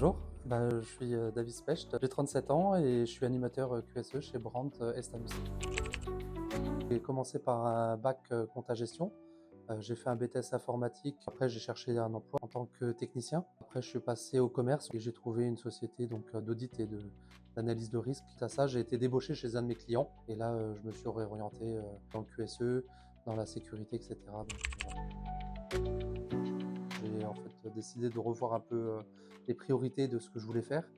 Bonjour, je suis David Specht, j'ai 37 ans et je suis animateur QSE chez Brandt Est Industrie. J'ai commencé par un bac compta gestion, j'ai fait un BTS informatique, après j'ai cherché un emploi en tant que technicien. Après je suis passé au commerce et j'ai trouvé une société d'audit et d'analyse de risque. Suite à ça, j'ai été débauché chez un de mes clients et là je me suis réorienté dans le QSE, dans la sécurité, etc. J'ai en fait décidé de revoir un peu les priorités de ce que je voulais faire.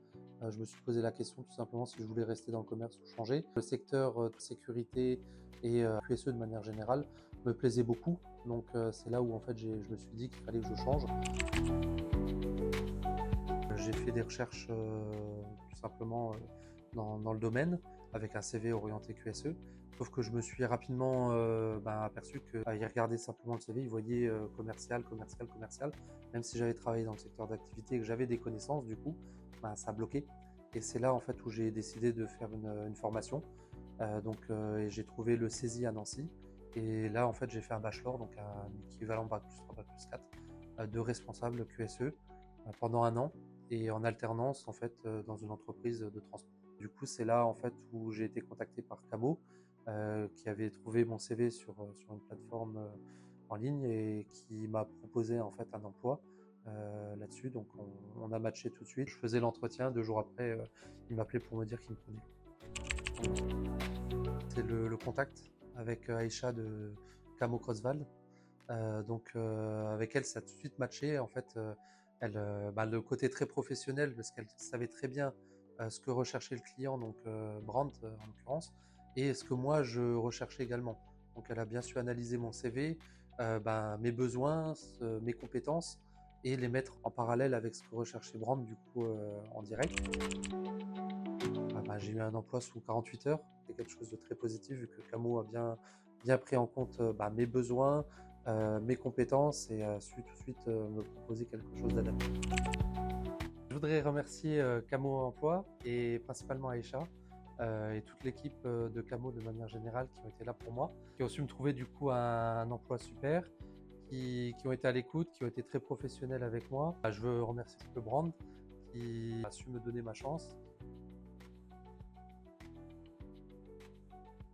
Je me suis posé la question tout simplement si je voulais rester dans le commerce ou changer. Le secteur de sécurité et QSE de manière générale me plaisait beaucoup, donc c'est là où en fait je me suis dit qu'il fallait que je change. J'ai fait des recherches tout simplement dans le domaine avec un CV orienté QSE. Sauf que je me suis rapidement aperçu qu'ils regardaient simplement le CV, ils voyaient commercial, commercial, commercial. Même si j'avais travaillé dans le secteur d'activité et que j'avais des connaissances, du coup, ça a bloqué. Et c'est là en fait où j'ai décidé de faire une formation. Et j'ai trouvé le CESI à Nancy. Et là en fait j'ai fait un bachelor, donc un équivalent Bac plus 3, Bac plus 4, de responsable QSE pendant un an et en alternance en fait dans une entreprise de transport. Du coup, c'est là en fait où j'ai été contacté par Camo, qui avait trouvé mon CV sur une plateforme en ligne et qui m'a proposé en fait un emploi là-dessus. Donc on a matché tout de suite. Je faisais l'entretien, 2 jours après, il m'appelait pour me dire qu'il me prenait. C'est le contact avec Aïcha de Camo Crossval. Avec elle, ça a tout de suite matché. En fait, le côté très professionnel, parce qu'elle savait très bien ce que recherchait le client, donc Brandt en l'occurrence, et ce que moi je recherchais également. Donc elle a bien su analyser mon CV, mes besoins, mes compétences, et les mettre en parallèle avec ce que recherchait Brandt du coup en direct. J'ai eu un emploi sous 48 heures, c'est quelque chose de très positif vu que Camo a bien pris en compte mes besoins, mes compétences et a su tout de suite me proposer quelque chose d'adapté. Je voudrais remercier Camo Emploi et principalement Aïcha et toute l'équipe de Camo de manière générale qui ont été là pour moi, qui ont su me trouver du coup un emploi super, qui ont été à l'écoute, qui ont été très professionnels avec moi. Je veux remercier le Brandt qui a su me donner ma chance